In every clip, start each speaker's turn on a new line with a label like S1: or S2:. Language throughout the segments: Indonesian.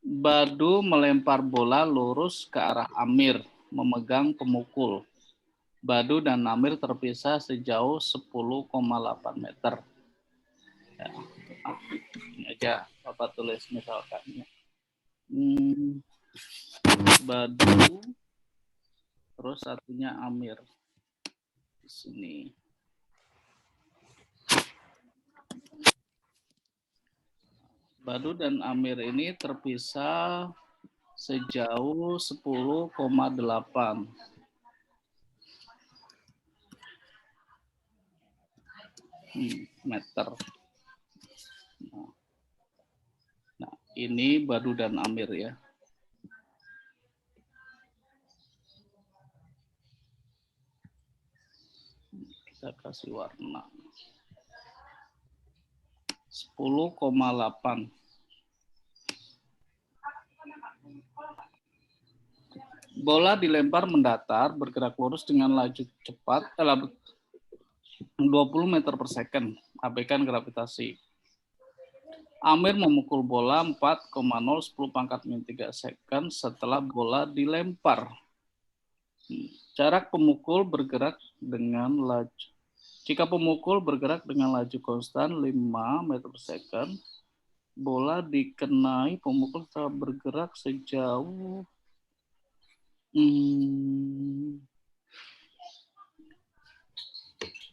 S1: Badu melempar bola lurus ke arah Amir, memegang pemukul. Badu dan Amir terpisah sejauh 10,8 meter. Ya, ini aja Bapak tulis misalkan. Badu, terus satunya Amir. Di sini. Badu dan Amir ini terpisah sejauh 10,8 meter. Nah, ini Badu dan Amir ya. Kita kasih warna. 10,8. Bola dilempar mendatar, bergerak lurus dengan laju cepat, 20 meter per second, abaikan gravitasi. Amir memukul bola 4,010 pangkat min 3 second setelah bola dilempar. Jarak pemukul bergerak dengan laju. Jika pemukul bergerak dengan laju konstan 5 meter per second, bola dikenai pemukul setelah bergerak sejauh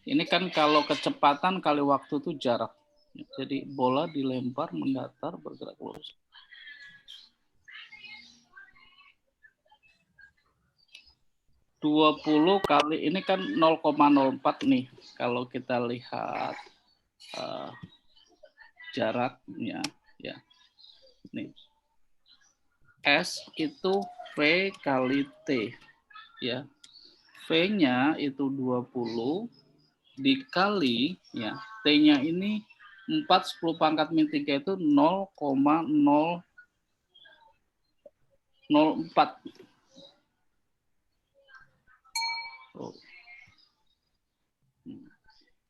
S1: ini kan kalau kecepatan kali waktu itu jarak. Jadi bola dilempar mendatar bergerak lurus. (20 kali ini kan 0,04 nih. Kalau kita lihat jaraknya ya. Nih. S itu V kali T ya. V-nya itu 20 dikali ya. T-nya ini 4,10 pangkat min 3 itu 0,004.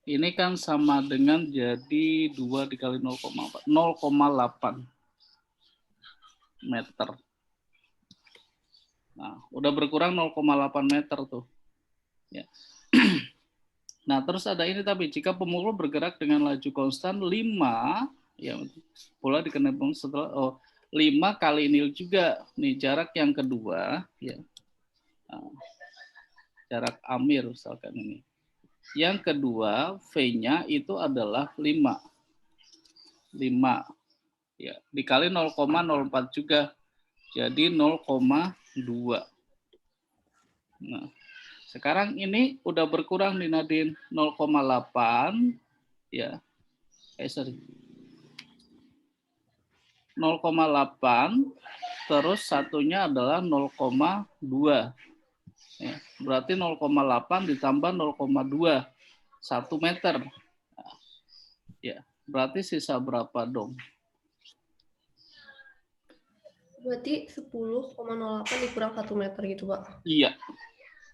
S1: Ini kan sama dengan jadi 2 dikali 0,4, 0,8 meter. Nah, udah berkurang 0,8 meter tuh. Ya. Nah, terus ada ini tapi jika pemukul bergerak dengan laju konstan 5, ya bola dikenai setelah 5 kali ini juga nih jarak yang kedua ya. Nah, jarak Amir misalkan ini. Yang kedua V-nya itu adalah 5 ya dikali 0,04 juga jadi 0,2. Nah, sekarang ini udah berkurang nih Nadine 0,8 ya. 0,8 terus satunya adalah 0,2. Ya, berarti 0,8 ditambah 0,2 1 meter. Nah, ya, berarti sisa berapa dong?
S2: Berarti 10,08 dikurang 1 meter gitu, Pak?
S1: Iya.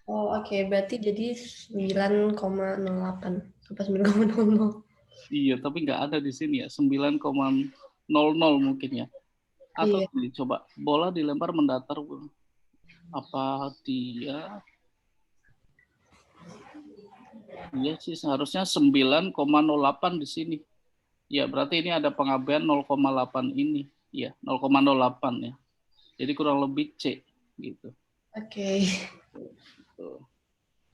S2: Oh, oke. Berarti jadi 9,08 sampai 9,00.
S1: Iya, tapi nggak ada di sini ya. 9,00 mungkin ya. Atau
S2: Iya.
S1: coba bola dilempar mendatar. Apa dia? Iya sih, seharusnya 9,08 di sini. Ya, berarti ini ada pengabaian 0,8 ini. Ya, 0,08 ya. Jadi kurang lebih C gitu.
S2: Oke.
S1: Tuh.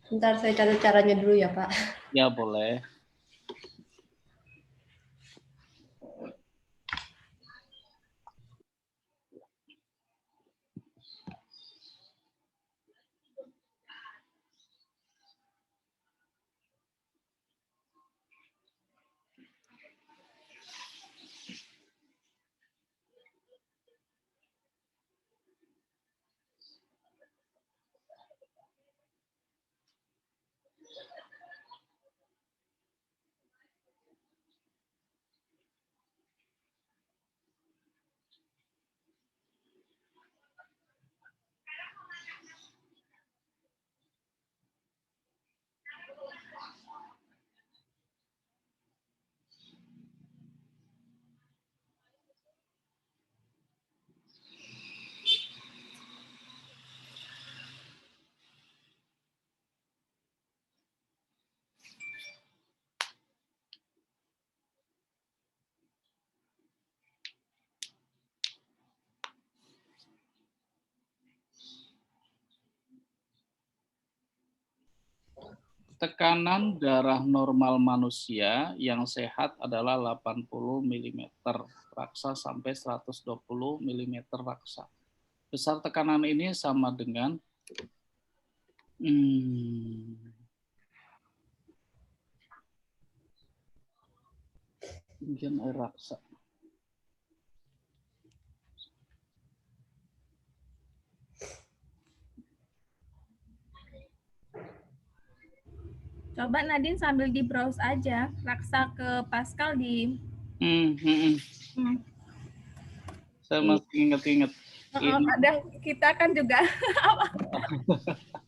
S2: Bentar saya catat caranya dulu ya, Pak.
S1: Ya, boleh. Tekanan darah normal manusia yang sehat adalah 80 mm raksa sampai 120 mm raksa. Besar tekanan ini sama dengan ketinggian air raksa.
S3: Coba Nadine sambil di browse aja, raksa ke Pascal di.
S1: Saya masih ingat-ingat.
S3: Kadang kita kan juga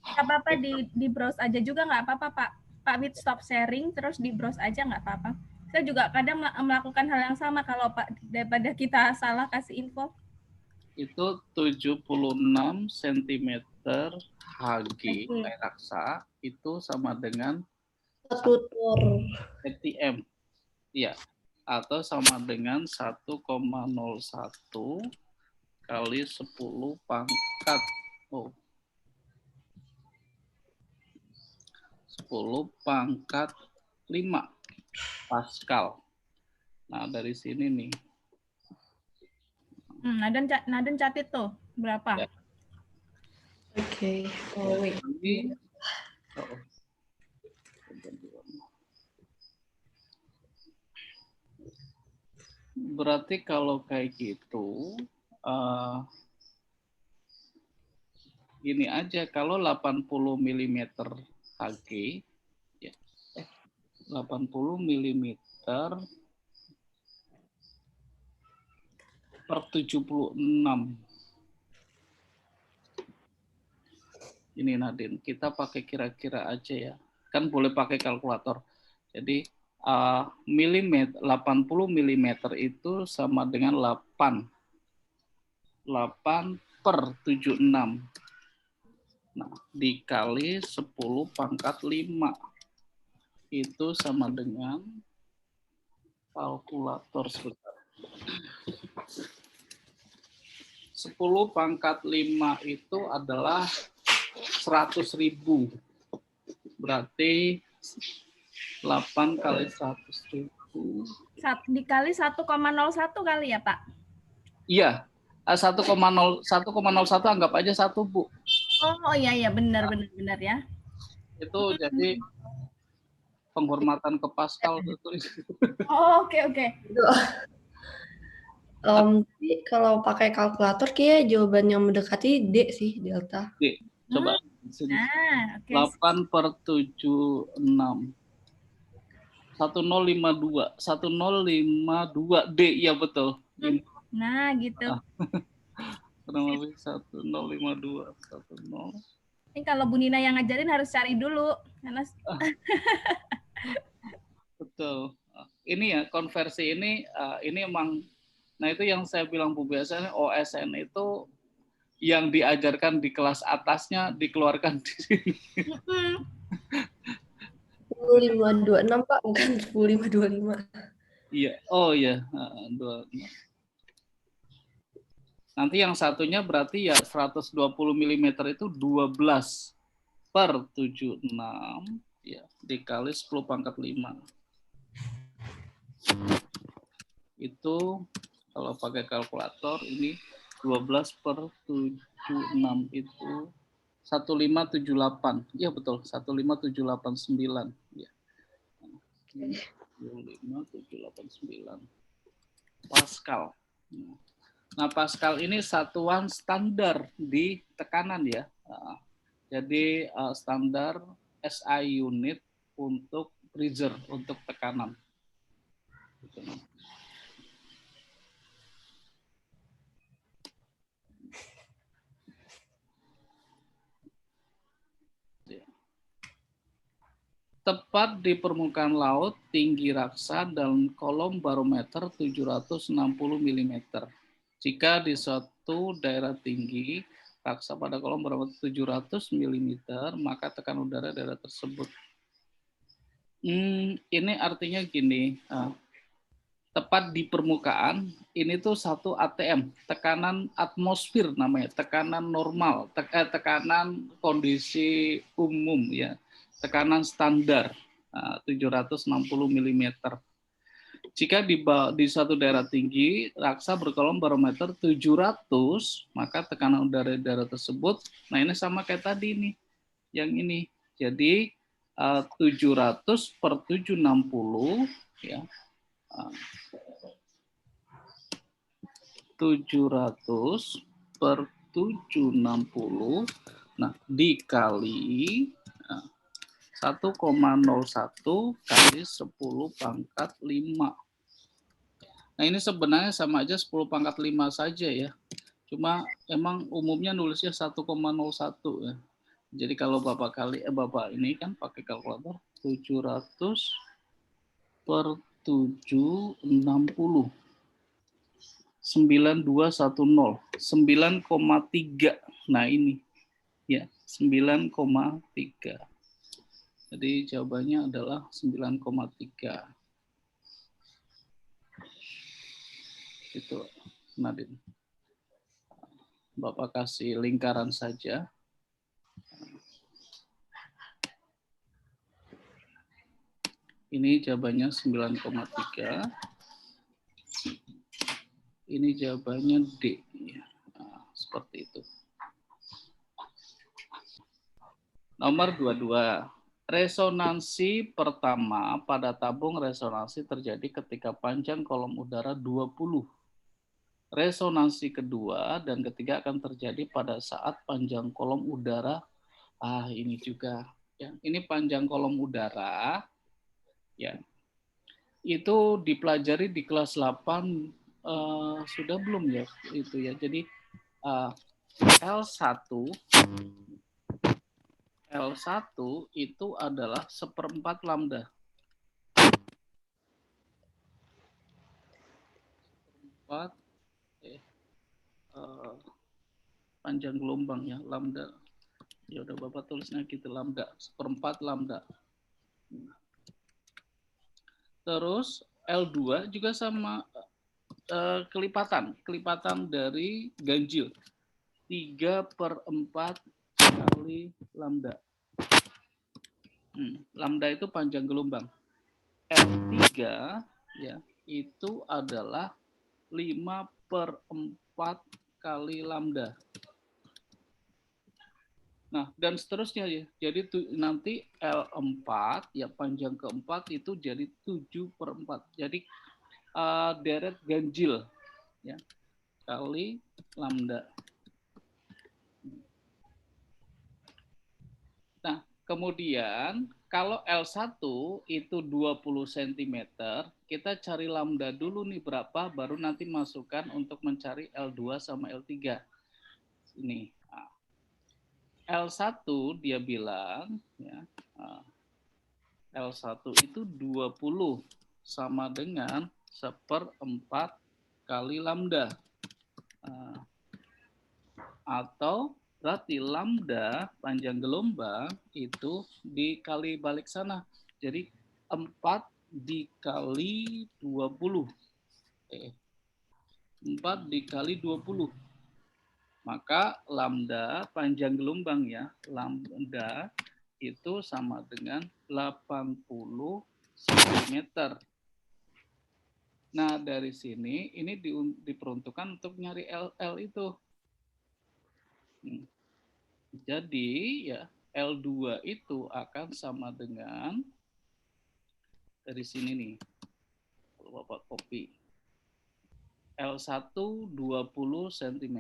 S3: nggak apa-apa di browse aja juga nggak apa-apa Pak Wid, stop sharing terus di browse aja nggak apa-apa. Saya juga kadang melakukan hal yang sama kalau Pak, daripada kita salah kasih info.
S1: Itu 76 cm Hg air raksa itu sama dengan
S2: 1 tor
S1: ATM. Ya, atau sama dengan 1,01 kali 10 pangkat 10 pangkat 5 Pascal. Nah, dari sini nih.
S3: Nadine catat tuh berapa?
S1: Ya.
S2: Oke.
S1: Berarti kalau kayak gitu, gini aja, kalau 80 mm Hg, ya, 80 mm per 76. Ini Nadine, kita pakai kira-kira aja ya. Kan boleh pakai kalkulator. Jadi milimeter 80 mm itu sama dengan 8 per 76. Nah, dikali 10 pangkat 5 itu sama dengan kalkulator sebentar. 10 pangkat 5 itu adalah 100.000. Berarti 8 kali 100.000.
S3: Dikali 1,01 kali ya, Pak?
S1: Iya. 1,01 anggap aja 1, Bu.
S3: Oh iya benar ya.
S1: Itu jadi penghormatan ke Pascal itu.
S3: Oh, oke.
S2: Tapi kalau pakai kalkulator kayak jawaban yang mendekati D sih, delta.
S1: D. Coba.
S3: Okay.
S1: 8 per 76. 1052. 1052 D, ya betul.
S3: Nah, gitu.
S1: Kurang lebih 1052. 10.
S3: Ini kalau Bu Nina yang ngajarin harus cari dulu. Karena
S1: betul. Ini ya, konversi ini emang, nah itu yang saya bilang Bu, biasanya OSN itu yang diajarkan di kelas atasnya dikeluarkan di sini.
S2: 10526 Pak, bukan 10525.
S1: Iya, oh iya, 26. Nanti yang satunya berarti ya 120 mm itu 12 per 76 ya, dikali 10 pangkat 5. Itu kalau pakai kalkulator ini 12 per 76 itu 15789. Iya betul, 15789. Ya. 15789 Pascal. Nah, Pascal ini satuan standar di tekanan ya. Jadi standar SI unit untuk pressure, untuk tekanan. Tepat di permukaan laut, tinggi raksa dan kolom barometer 760 mm. Jika di suatu daerah tinggi, raksa pada kolom barometer 700 mm, maka tekanan udara daerah tersebut. Ini artinya gini, tepat di permukaan, ini tuh satu ATM, tekanan atmosfer namanya, tekanan normal, tekanan kondisi umum ya. tekanan standar 760 mm. Jika di suatu daerah tinggi, raksa berkolom barometer 700, maka tekanan udara di daerah tersebut, nah ini sama kayak tadi nih, yang ini. Jadi 700 per 760, ya, 700 per 760, nah dikali 1,01 kali 10 pangkat 5. Nah ini sebenarnya sama aja 10 pangkat 5 saja ya. Cuma emang umumnya nulisnya 1,01 ya. Jadi kalau Bapak ini kan pakai kalkulator 700 per 760. 9210, 9,3. Nah ini ya, 9,3. Jadi jawabannya adalah 9,3. Itu Nadine. Bapak kasih lingkaran saja. Ini jawabannya 9,3. Ini jawabannya D. Nah, seperti itu. Nomor 22. Resonansi pertama pada tabung resonansi terjadi ketika panjang kolom udara 20. Resonansi kedua dan ketiga akan terjadi pada saat panjang kolom udara. Ini juga. Ya, ini panjang kolom udara. Ya, itu dipelajari di kelas 8 sudah belum ya itu ya. Jadi L1 itu adalah 1/4 lambda. 1/4 panjang gelombang ya, lambda. Ya udah Bapak tulisnya gitu, lambda, 1/4 lambda. Terus L2 juga sama kelipatan dari ganjil. 3/4 kali lambda. Lambda itu panjang gelombang. L3 ya, itu adalah 5/4 kali lambda. Nah, dan seterusnya ya. Jadi nanti L4 ya, panjang keempat itu jadi 7/4. Jadi deret ganjil ya, kali lambda. Nah, kemudian kalau L1 itu 20 cm, kita cari lambda dulu nih berapa, baru nanti masukkan untuk mencari L2 sama L3. Ini. L1 dia bilang ya, L1 itu 20 sama dengan 1/4 kali lambda. Atau berarti lambda panjang gelombang itu dikali balik sana. Jadi 4 dikali 20. 4 dikali 20. Maka lambda panjang gelombang ya, lambda itu sama dengan 80 cm. Nah, dari sini ini diperuntukkan untuk nyari L itu. Jadi ya L2 itu akan sama dengan dari sini nih. Kalau Bapak copy. L1 20 cm.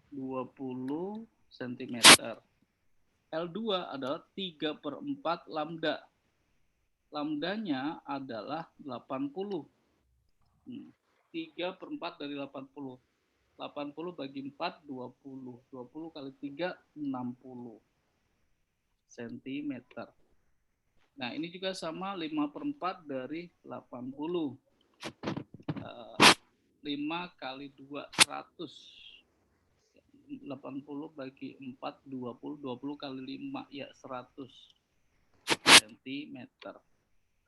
S1: 20 cm. L2 adalah 3/4 lambda. Lambdanya adalah 80. 3/4 dari 80. 80 bagi 4, 20. 20 kali 3, 60 cm. Nah, ini juga sama 5/4 dari 80. 5 kali 2, 100. 80 bagi 4, 20. 20 kali 5, ya 100 cm.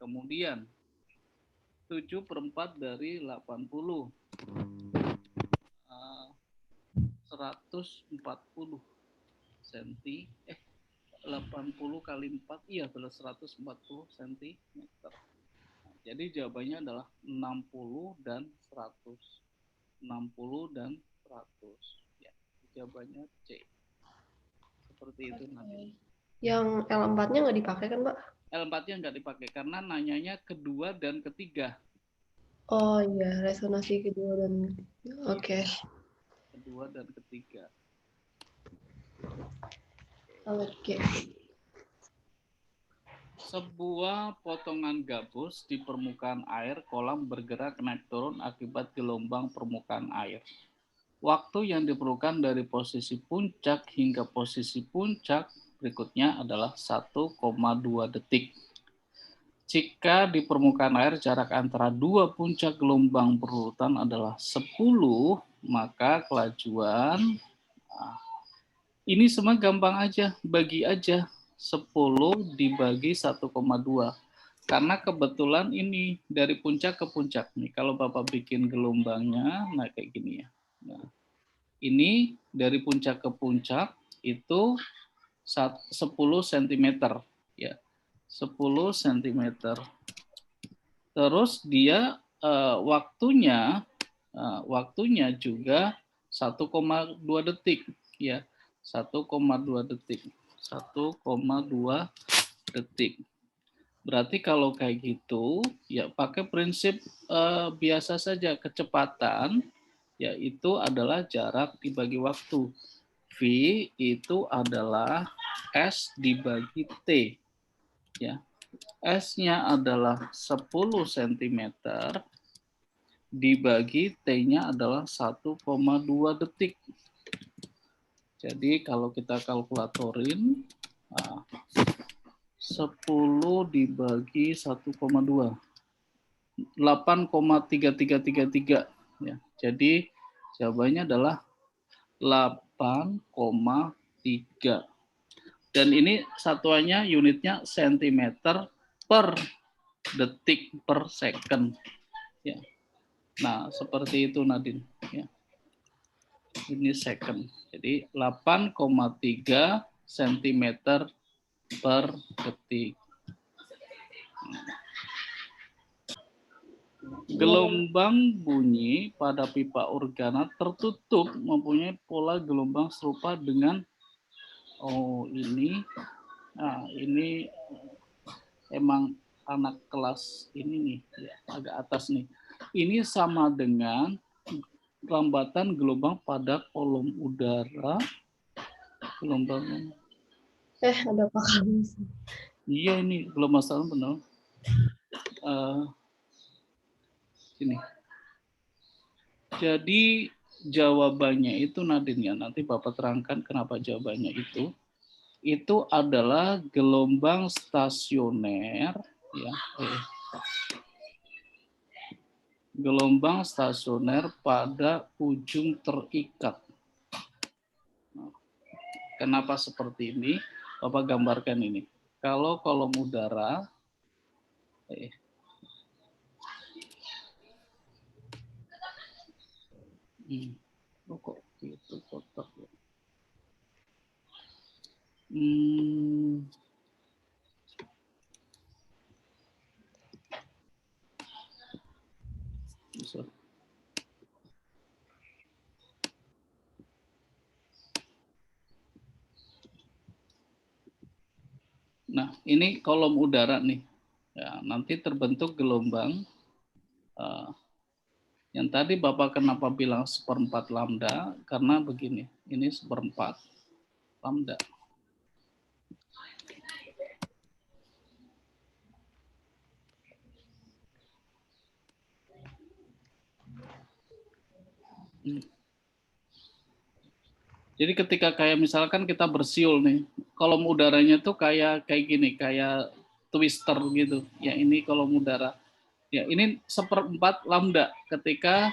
S1: Kemudian 7/4 dari 80. 140. cm. 80 kali 4, iya benar 140 cm. Jadi jawabannya adalah 60 dan 100. 60 dan 100. Ya, jawabannya C. Seperti itu nanti.
S2: Yang L4-nya nggak dipakai kan, Mbak?
S1: L4-nya nggak dipakai karena nanyanya kedua dan ketiga.
S2: Oh iya, resonansi kedua dan oke.
S1: Kedua dan ketiga.
S2: Oke.
S1: Sebuah potongan gabus di permukaan air kolam bergerak naik turun akibat gelombang permukaan air. Waktu yang diperlukan dari posisi puncak hingga posisi puncak berikutnya adalah 1,2 detik. Jika di permukaan air jarak antara dua puncak gelombang berurutan adalah 10, maka kelajuan ini semua gampang aja, bagi aja 10 dibagi 1,2. Karena kebetulan ini dari puncak ke puncak nih. Kalau Bapak bikin gelombangnya, nah kayak gini ya. Nah, ini dari puncak ke puncak itu 10 cm ya. 10 cm. Terus dia waktunya juga 1,2 detik ya. 1,2 detik. 1,2 detik. Berarti kalau kayak gitu ya pakai prinsip biasa saja, kecepatan yaitu adalah jarak dibagi waktu. V itu adalah S dibagi T. Ya. S-nya adalah 10 cm dibagi T-nya adalah 1,2 detik. Jadi kalau kita kalkulatorin 10 dibagi 1,2 8,3333 ya. Jadi jawabannya adalah 8,3. Dan ini satuannya unitnya cm per detik per second. Ya. Nah, seperti itu Nadine. Ya. Ini second. Jadi 8,3 cm per detik. Gelombang bunyi pada pipa organa tertutup mempunyai pola gelombang serupa dengan ini. Nah, ini emang anak kelas ini nih, ya, agak atas nih. Ini sama dengan lambatan gelombang pada kolom udara. Gelombang.
S2: Ada Pak Kamus.
S1: Iya ini gelombang salam benar. Ini. Jadi jawabannya itu Nadine ya, nanti Bapak terangkan kenapa jawabannya itu. Itu adalah gelombang stasioner ya. Gelombang stasioner pada ujung terikat. Kenapa seperti ini? Bapak gambarkan ini. Kalau kolom udara kok itu kotak ya. Bisa. Nah, ini kolom udara nih. Ya, nanti terbentuk gelombang. Yang tadi Bapak kenapa bilang 1/4 lambda? Karena begini, ini 1/4 lambda. Jadi ketika kayak misalkan kita bersiul nih, kolom udaranya tuh kayak gini, kayak twister gitu. Ya ini kolom udara. Ya ini 1/4 lambda ketika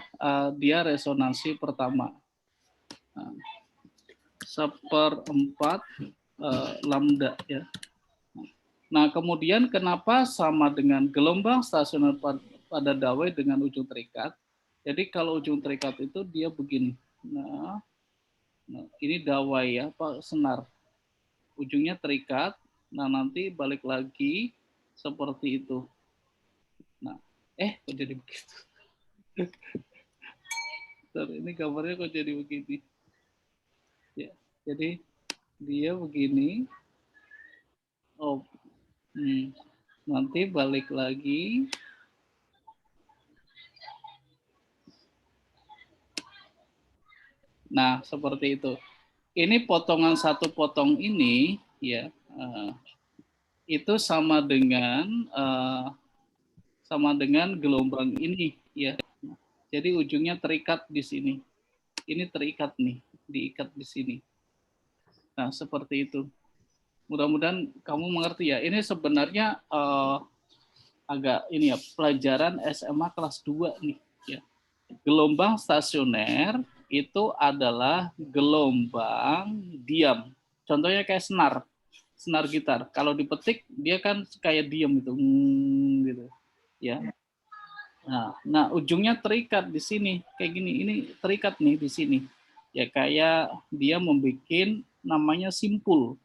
S1: dia resonansi pertama. 1/4 lambda ya. Nah kemudian kenapa sama dengan gelombang stasioner pada dawai dengan ujung terikat? Jadi kalau ujung terikat itu dia begini. Nah, ini dawai ya, Pak, senar. ujungnya terikat. Nah, nanti balik lagi seperti itu. Nah, kok jadi begitu? Ini gambarnya kok jadi begini? Ya, jadi dia begini. Oh, nanti balik lagi. Nah, seperti itu. Ini potongan satu potong ini, ya, itu sama dengan gelombang ini, ya. Jadi ujungnya terikat di sini. Ini terikat nih, diikat di sini. Nah, seperti itu. Mudah-mudahan kamu mengerti ya. Ini sebenarnya agak ini ya, pelajaran SMA kelas 2 nih, ya. Gelombang stasioner itu adalah gelombang diam. Contohnya kayak senar gitar. Kalau dipetik dia kan kayak diam gitu, gitu, ya. Nah, ujungnya terikat di sini kayak gini. Ini terikat nih di sini. Ya kayak dia membuat namanya simpul.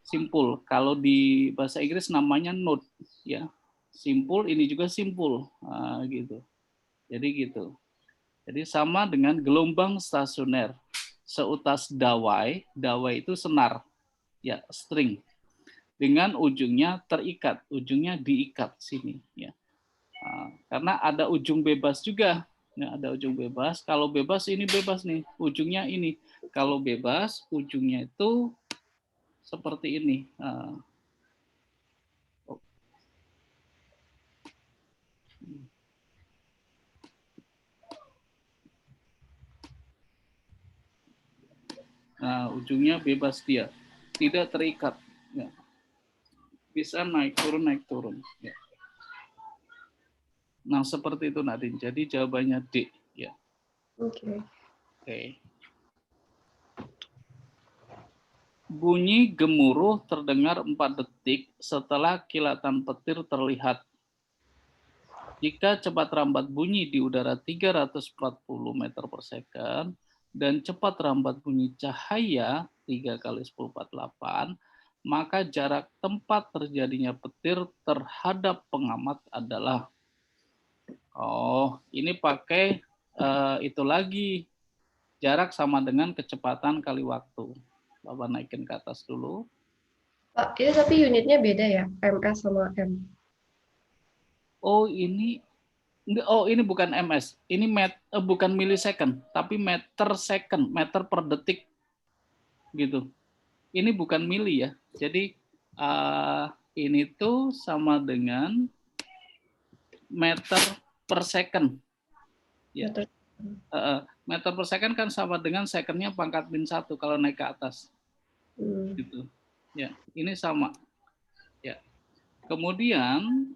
S1: Simpul. Kalau di bahasa Inggris namanya note, ya. Simpul ini juga simpul, gitu. Jadi gitu. Jadi sama dengan gelombang stasioner. Seutas dawai itu senar, ya, string. Dengan ujungnya terikat, ujungnya diikat sini, ya. Karena ada ujung bebas juga. Ya, ada ujung bebas. Kalau bebas ini bebas nih, ujungnya ini. Kalau bebas, ujungnya itu seperti ini. Nah, ujungnya bebas dia, tidak terikat. Ya. Bisa naik turun. Ya. Nah, seperti itu Nadine. Jadi jawabannya D, ya.
S2: Oke.
S1: Bunyi gemuruh terdengar 4 detik setelah kilatan petir terlihat. Jika cepat rambat bunyi di udara 340 meter per second dan cepat rambat bunyi cahaya 3 kali 10⁴, maka jarak tempat terjadinya petir terhadap pengamat adalah, ini pakai itu lagi, jarak sama dengan kecepatan kali waktu. Bapak naikin ke atas dulu.
S2: Pak, itu tapi unitnya beda ya, MS sama M.
S1: Ini bukan ms, ini bukan milisecond, tapi meter second, meter per detik, gitu. Ini bukan mili ya. Jadi ini tuh sama dengan meter per second. Ya. Meter per second kan sama dengan secondnya pangkat min 1 kalau naik ke atas. Gitu. Ya, ini sama. Ya. Kemudian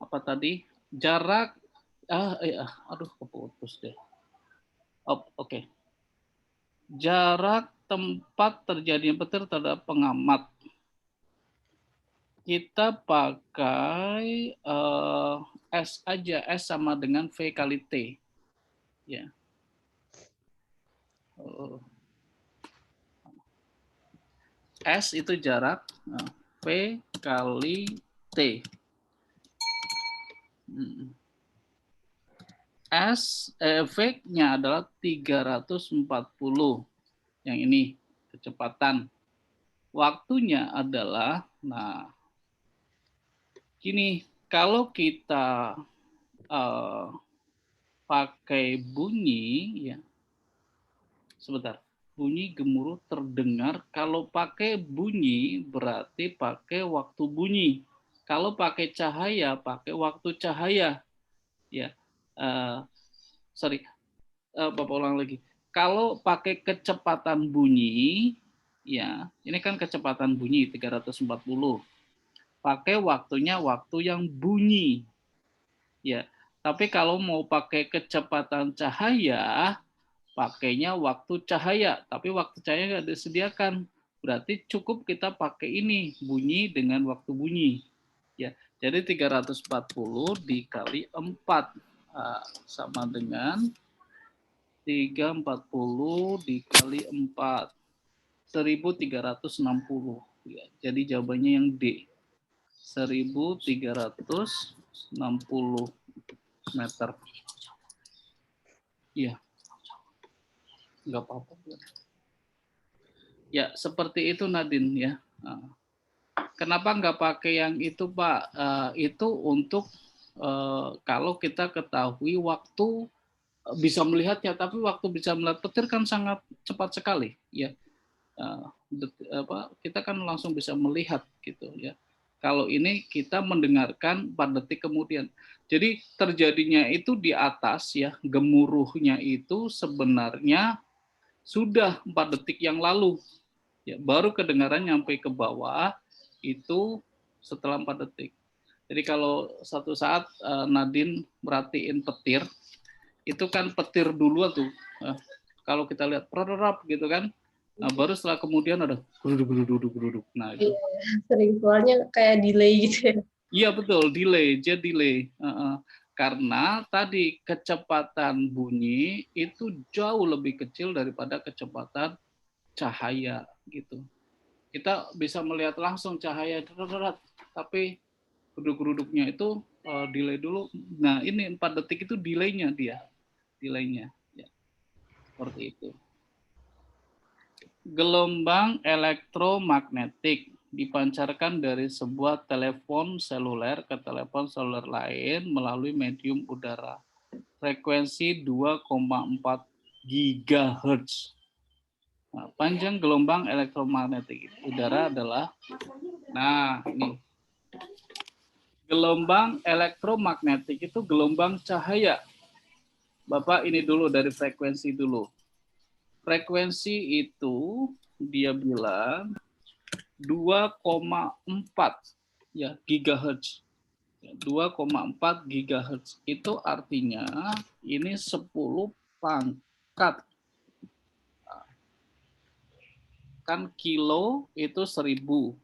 S1: apa tadi? Jarak keputus deh. Oke. Jarak tempat terjadinya petir terhadap pengamat. Kita pakai S aja, S sama dengan V kali T. Ya. S itu jarak, V kali T. V-nya adalah 340. Yang ini kecepatan. Waktunya adalah, gini, kalau kita pakai bunyi, ya, sebentar, bunyi gemuruh terdengar. Kalau pakai bunyi berarti pakai waktu bunyi. Kalau pakai cahaya, pakai waktu cahaya. Ya, Bapak ulang lagi. Kalau pakai kecepatan bunyi, ya, ini kan kecepatan bunyi 340. Pakai waktunya waktu yang bunyi. Ya, tapi kalau mau pakai kecepatan cahaya, pakainya waktu cahaya, tapi waktu cahaya nggak disediakan. Berarti cukup kita pakai ini, bunyi dengan waktu bunyi. Ya, jadi 340 dikali 4 sama dengan 340 dikali 4. 1360. Ya, jadi jawabannya yang D. 1360 meter. Iya, nggak apa-apa. Ya, seperti itu Nadine ya. Kenapa nggak pakai yang itu Pak? Itu untuk kalau kita ketahui waktu bisa melihatnya, tapi waktu bisa melihat petir kan sangat cepat sekali ya. Kita kan langsung bisa melihat gitu ya. Kalau ini kita mendengarkan 4 detik kemudian. Jadi terjadinya itu di atas ya, gemuruhnya itu sebenarnya sudah 4 detik yang lalu. Ya, baru kedengaran nyampe ke bawah itu setelah 4 detik. Jadi kalau satu saat Nadine merhatiin petir, itu kan petir dulu tuh. Kalau kita lihat prorap gitu kan, nah baru setelah kemudian ada geruduk. Nah itu.
S2: Iya, sering keluarnya kayak delay gitu ya.
S1: Iya betul, delay. Karena tadi kecepatan bunyi itu jauh lebih kecil daripada kecepatan cahaya gitu. Kita bisa melihat langsung cahaya, tapi geruduk-geruduknya itu delay dulu. Nah ini 4 detik itu delaynya dia, delaynya. Ya, seperti itu. Gelombang elektromagnetik dipancarkan dari sebuah telepon seluler ke telepon seluler lain melalui medium udara. Frekuensi 2,4 GHz. Nah, panjang gelombang elektromagnetik udara adalah, nah ini, gelombang elektromagnetik itu gelombang cahaya. Bapak ini dulu dari frekuensi dulu. Frekuensi itu dia bilang 2,4 ya gigahertz. 2,4 gigahertz itu artinya ini 10 pangkat. Kan kilo itu 1000,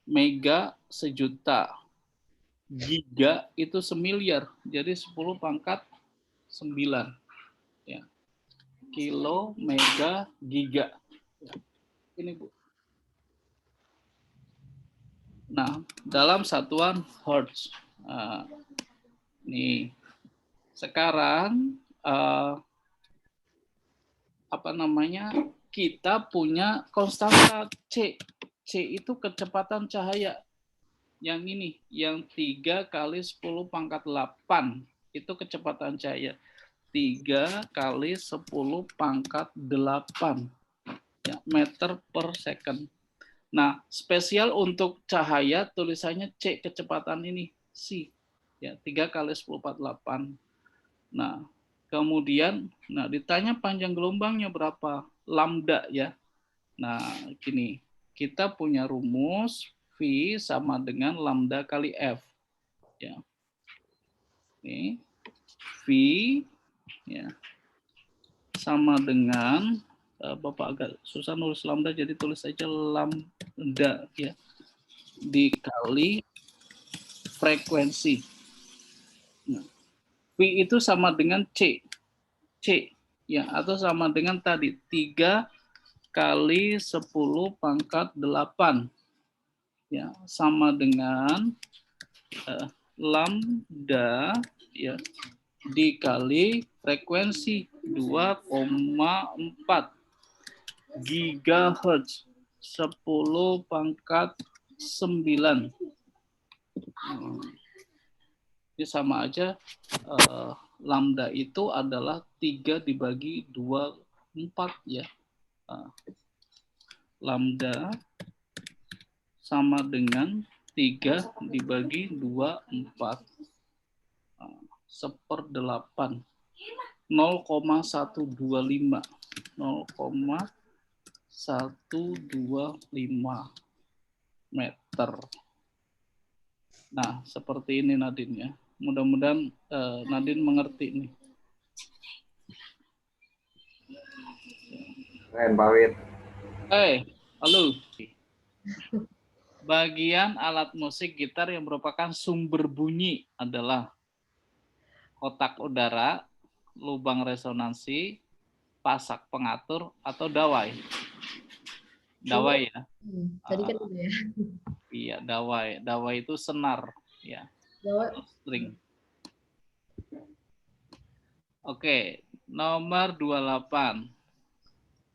S1: mega 1.000.000, giga itu 1.000.000.000, jadi 10 pangkat 9 ya. Kilo, mega, giga. Ini Bu. Nah, dalam satuan hertz. Nih. Sekarang kita punya konstanta C. C itu kecepatan cahaya. Yang ini, yang 3 kali 10 pangkat 8 itu kecepatan cahaya. 3 kali 10 pangkat 8 ya, meter per second. Nah, spesial untuk cahaya tulisannya C kecepatan ini, C. Ya, 3 kali 10 pangkat 8. Nah, kemudian ditanya panjang gelombangnya berapa? Lambda ya. Nah, gini, kita punya rumus V sama dengan lambda kali F. Ya. Ini V ya, sama dengan Bapak agak susah nulis lambda, jadi tulis saja lambda ya, dikali frekuensi. Nah, V itu sama dengan C ya, atau sama dengan tadi 3 kali 10 pangkat 8 ya, sama dengan lambda ya dikali frekuensi 2,4 gigahertz 10 pangkat 9. Ini sama aja, lambda itu adalah 3 dibagi 24 ya. Lambda sama dengan 3 dibagi 24 1/8, 0,125 meter. Nah, seperti ini Nadine ya. Mudah-mudahan Nadine mengerti nih.
S4: Keren, Pak Wid.
S1: Halo. Bagian alat musik gitar yang merupakan sumber bunyi adalah kotak udara, lubang resonansi, pasak pengatur, atau dawai. Dawai ya.
S2: Tadi kan udah ya.
S1: Iya, dawai. Dawai itu senar ya.
S2: Dawai.
S1: String. Oke, nomor 28.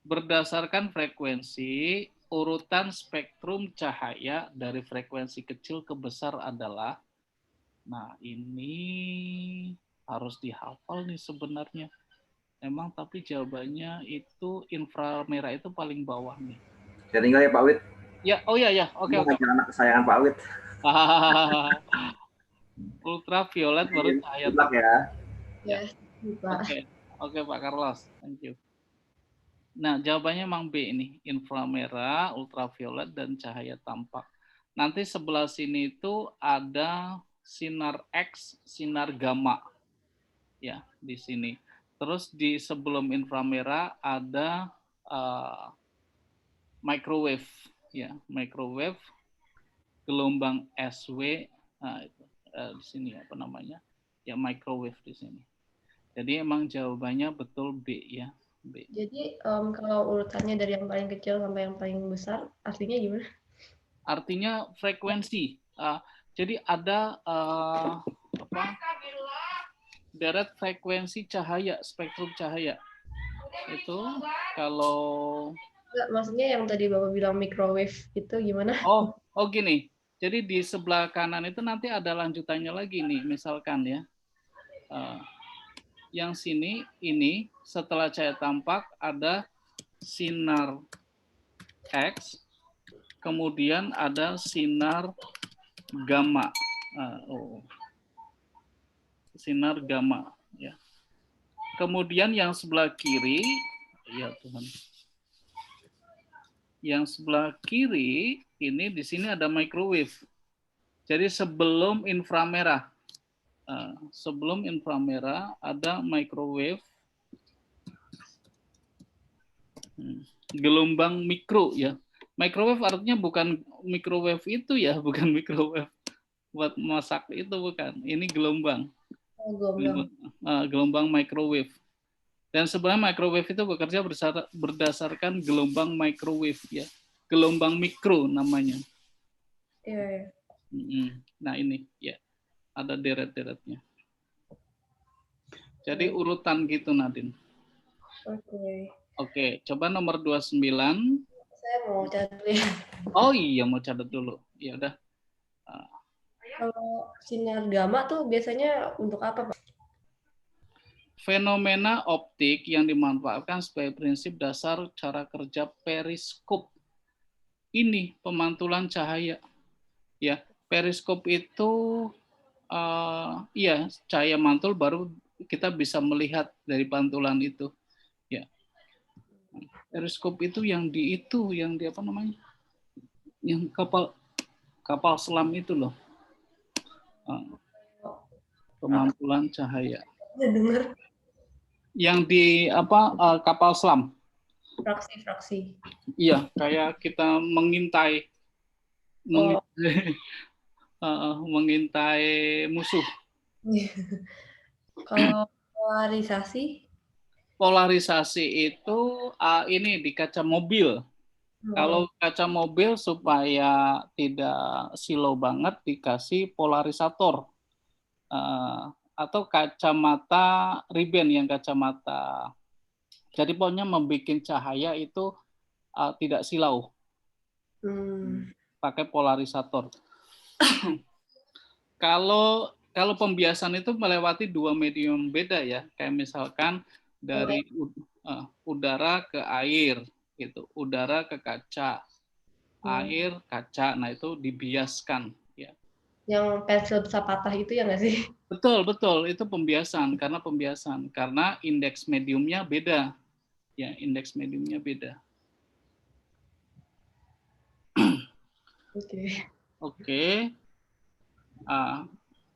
S1: Berdasarkan frekuensi, urutan spektrum cahaya dari frekuensi kecil ke besar adalah, nah ini harus dihafal nih sebenarnya. Emang tapi jawabannya itu inframerah itu paling bawah nih.
S4: Saya tinggal ya Pak Wid.
S1: Ya, oh ya ya, oke.
S4: Anak kesayangan Pak Wid.
S1: Ultraviolet baru cahaya.
S2: Ya.
S1: Oke Pak Carlos, thank you. Nah, jawabannya memang B ini, inframerah, ultraviolet, dan cahaya tampak. Nanti sebelah sini itu ada sinar X, sinar gamma. Ya, di sini. Terus di sebelum inframerah ada microwave, ya, microwave, gelombang SW, nah, itu, di sini apa namanya? Ya, microwave di sini. Jadi emang jawabannya betul B ya. B.
S2: Jadi kalau urutannya dari yang paling kecil sampai yang paling besar, artinya gimana?
S1: Artinya frekuensi. Jadi ada deret frekuensi cahaya, spektrum cahaya. Itu kalau
S2: Enggak, maksudnya yang tadi Bapak bilang microwave itu gimana?
S1: Oh gini. Jadi di sebelah kanan itu nanti ada lanjutannya lagi nih, misalkan ya. Yang sini ini setelah cahaya tampak ada sinar X, kemudian ada sinar gamma. Sinar gamma ya. Kemudian yang sebelah kiri, ya Tuhan. Yang sebelah kiri ini di sini ada microwave. Jadi sebelum inframerah. Sebelum inframerah ada microwave. Gelombang mikro ya. Microwave artinya bukan microwave itu ya, bukan microwave buat masak itu bukan. Ini gelombang. Gelombang microwave. Dan sebenarnya microwave itu bekerja berdasarkan gelombang microwave ya. Gelombang mikro namanya.
S2: Iya.
S1: Nah ini ya. Ada deret-deretnya. Jadi urutan gitu Nadine. Oke, coba nomor 29.
S2: Saya mau catat dulu ya.
S1: Oh iya, mau catat dulu. Ya udah.
S2: Kalau sinar gamma tuh biasanya untuk apa, Pak?
S1: Fenomena optik yang dimanfaatkan sebagai prinsip dasar cara kerja periskop. Ini pemantulan cahaya. Ya, periskop itu cahaya mantul baru kita bisa melihat dari pantulan itu. Ya. Periskop itu yang di apa namanya? Yang kapal selam itu loh. Pemantulan cahaya.
S2: Dengar.
S1: Yang di kapal selam.
S2: Fraksi.
S1: Iya, kayak kita mengintai musuh.
S2: Kalau polarisasi?
S1: Polarisasi itu ini di kaca mobil. Kalau kaca mobil supaya tidak silau banget dikasih polarisator. Atau kacamata Ray-Ban yang kacamata. Jadi pokoknya membuat cahaya itu tidak silau. Pakai polarisator. Kalau pembiasan itu melewati dua medium beda ya, kayak misalkan dari udara ke air, gitu, udara ke kaca, air kaca, nah itu dibiaskan. Ya.
S2: Yang pensil bisa patah itu ya nggak sih?
S1: Betul, itu pembiasan karena indeks mediumnya beda, ya indeks mediumnya beda. Oke.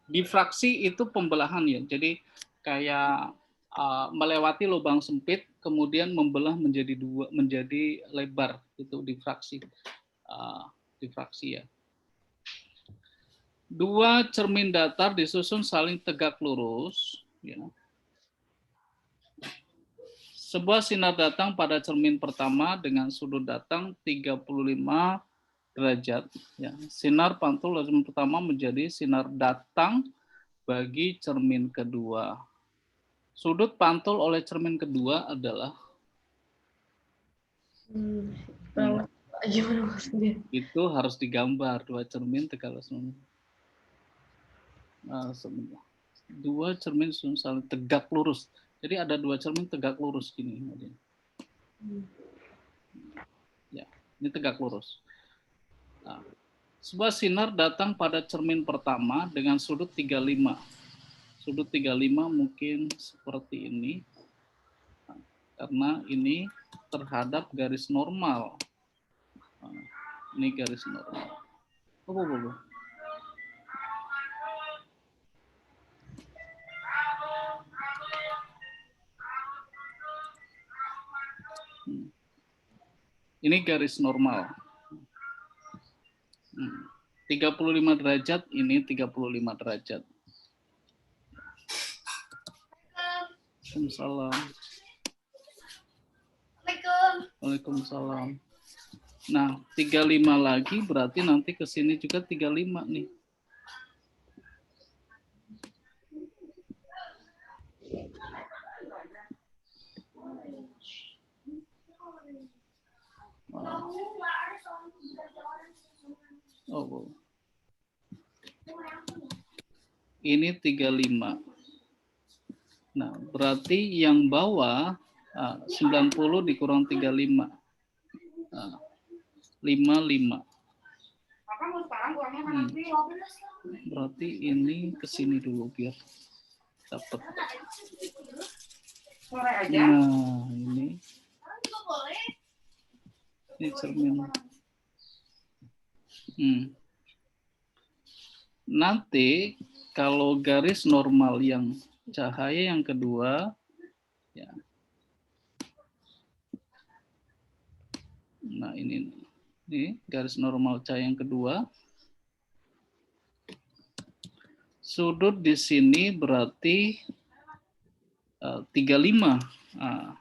S1: Difraksi itu pembelahan ya. Jadi kayak melewati lubang sempit kemudian membelah menjadi dua, menjadi lebar, itu difraksi. Difraksi ya. Dua cermin datar disusun saling tegak lurus ya. Sebuah sinar datang pada cermin pertama dengan sudut datang 35 derajat. Ya. Sinar pantul dari cermin pertama menjadi sinar datang bagi cermin kedua. Sudut pantul oleh cermin kedua adalah
S2: Gimana maksudnya?
S1: itu harus digambar dua cermin tegak lurus. Dua cermin saling tegak lurus. Jadi ada dua cermin tegak lurus gini. Ya, ini tegak lurus. Nah, sebuah sinar datang pada cermin pertama dengan sudut 35. Sudut 35 mungkin seperti ini. Nah, karena ini terhadap garis normal. Nah, ini garis normal. Ini garis normal. 35 derajat, ini 35 derajat. Waalaikumsalam. Waalaikumsalam. Nah, 35 lagi berarti nanti ke sini juga 35 nih. Oh. Ini 35. Nah, berarti yang bawah 90 dikurang 35. 55. Berarti ini ke sini dulu biar dapat. Nah, ini cermin. Nanti kalau garis normal yang cahaya yang kedua, ya. Nah ini garis normal cahaya yang kedua. Sudut di sini berarti 35. Nah,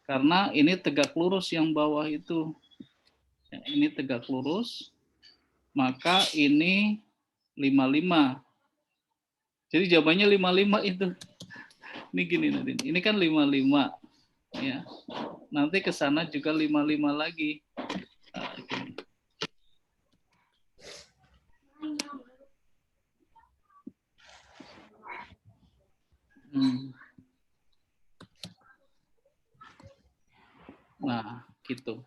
S1: karena ini tegak lurus yang bawah itu. Ya, ini tegak lurus, maka ini 55. Jadi jawabannya 55 itu. Ini gini Nadine. Ini kan 55. Ya. Nanti ke sana juga 55 lagi. Nah, gitu.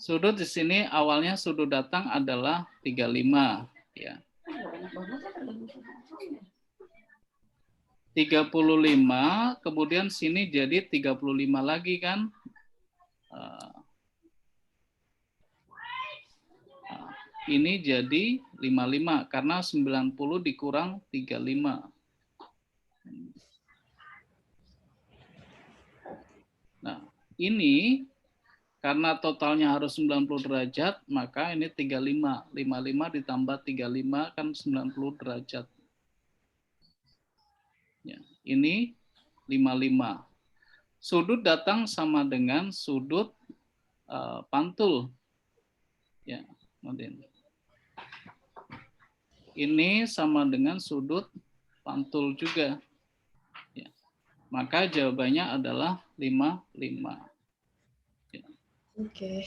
S1: Sudut di sini awalnya sudut datang adalah 35, ya. 35, kemudian sini jadi 35 lagi kan? Ini jadi 55 karena 90 dikurang 35. Nah, ini karena totalnya harus 90 derajat, maka ini 35. 55 ditambah 35 kan 90 derajat. Ya, ini 55. Sudut datang sama dengan sudut pantul. Ya, ini sama dengan sudut pantul juga. Ya. Maka jawabannya adalah 55. Ya.
S2: Oke.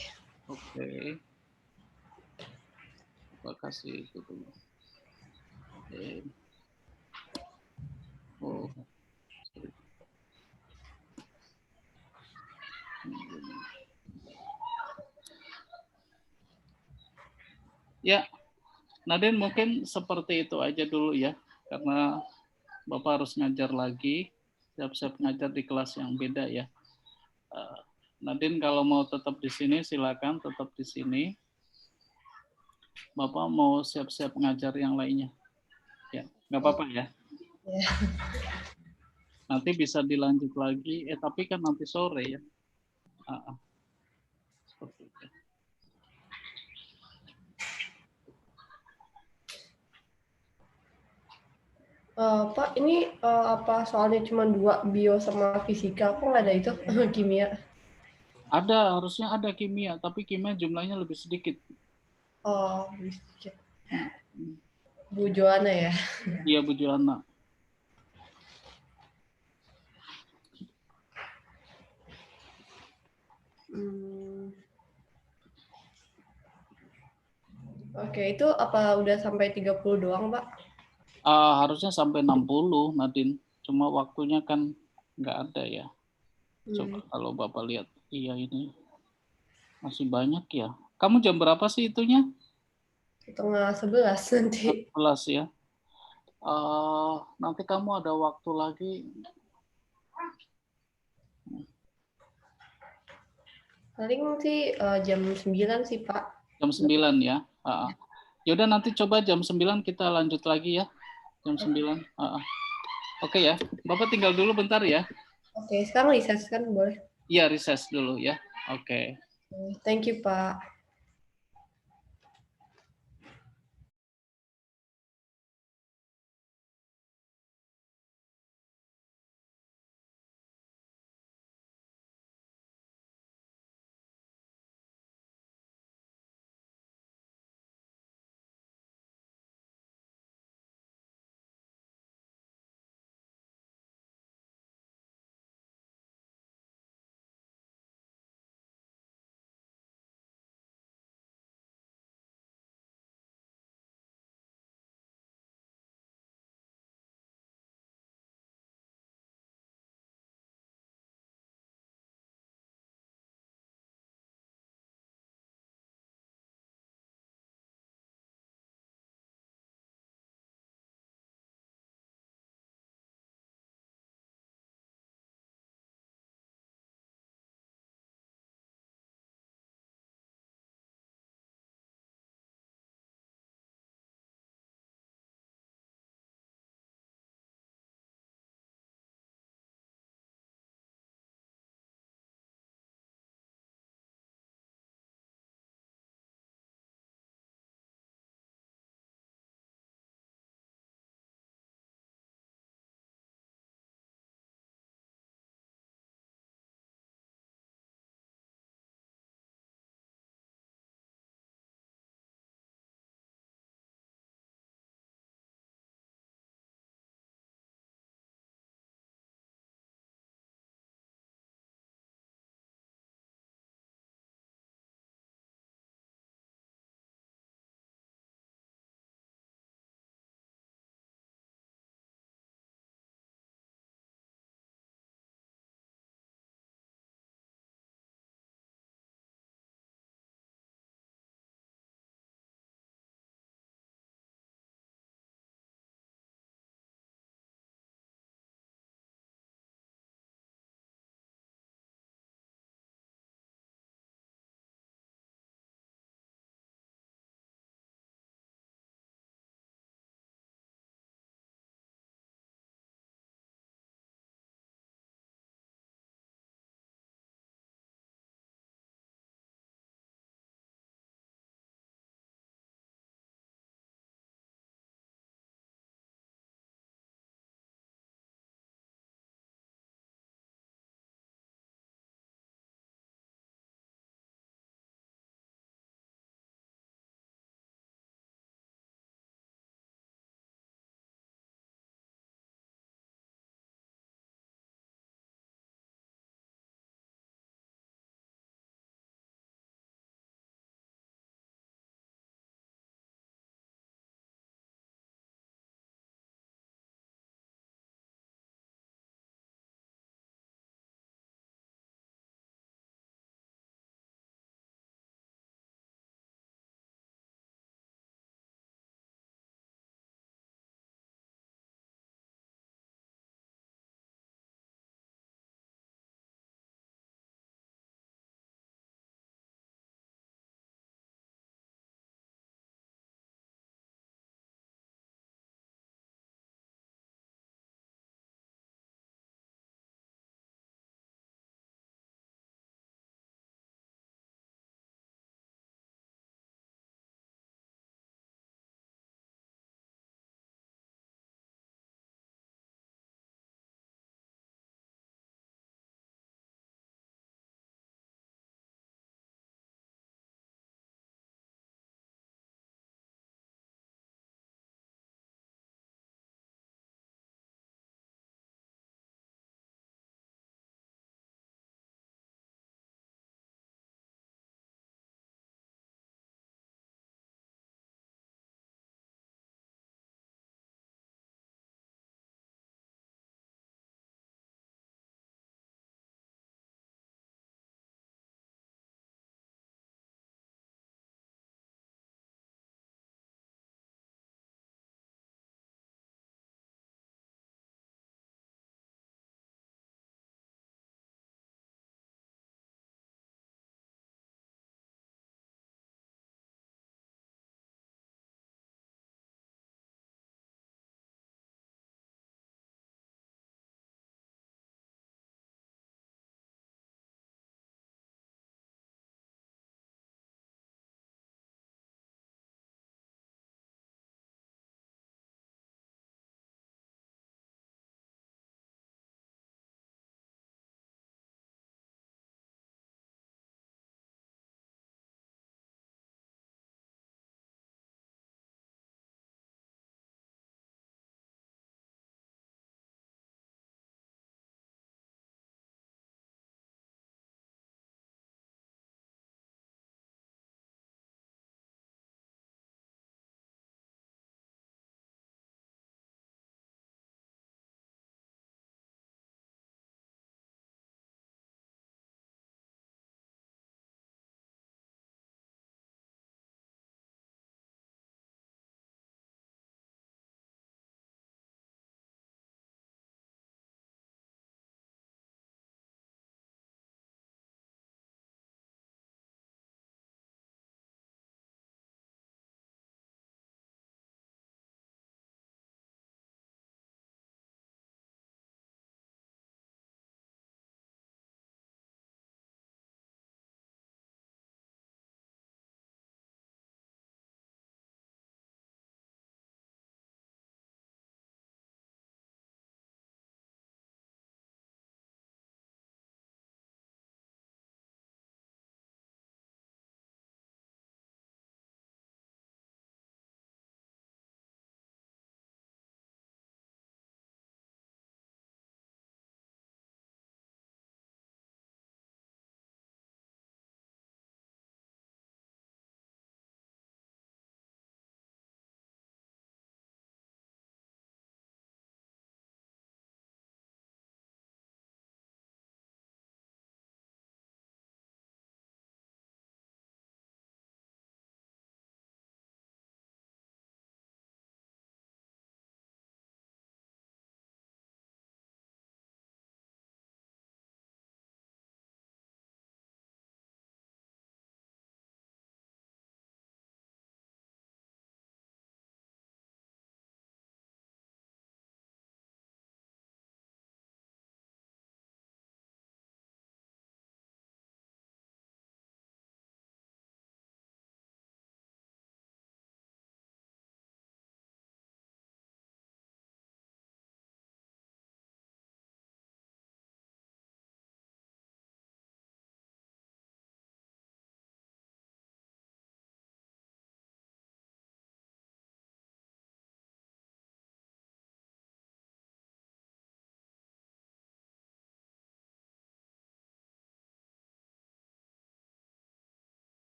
S1: Terima kasih itu dulu. Oh. Ya, Nadine mungkin seperti itu aja dulu ya, karena Bapak harus ngajar lagi, siap-siap ngajar di kelas yang beda ya. Nadine kalau mau tetap di sini silakan tetap di sini. Bapak mau siap-siap ngajar yang lainnya, ya nggak apa-apa ya. Nanti bisa dilanjut lagi, tapi kan nanti sore ya. Seperti itu.
S2: Pak, ini apa soalnya cuma 2 bio sama fisika? Kok nggak ada itu kimia?
S1: Ada, harusnya ada kimia, tapi kimia jumlahnya lebih sedikit.
S2: Oh, sedikit. Bu Joana ya.
S1: Iya, Bu Joana.
S2: Oke, itu apa udah sampai 30 doang, Pak?
S1: Harusnya sampai 60, Nadine. Cuma waktunya kan nggak ada ya. Coba kalau Bapak lihat. Iya, ini masih banyak ya. Kamu jam berapa sih itunya?
S2: 10:30 nanti.
S1: 11 ya. Nanti kamu ada waktu lagi.
S2: Paling sih jam 9 sih, Pak.
S1: Jam 9 ya. Yaudah nanti coba jam 9 kita lanjut lagi ya. Jam 9. Oke ya. Bapak tinggal dulu bentar ya.
S2: Oke, sekarang recess kan boleh?
S1: Iya, recess dulu ya. Oke.
S2: Thank you, Pak.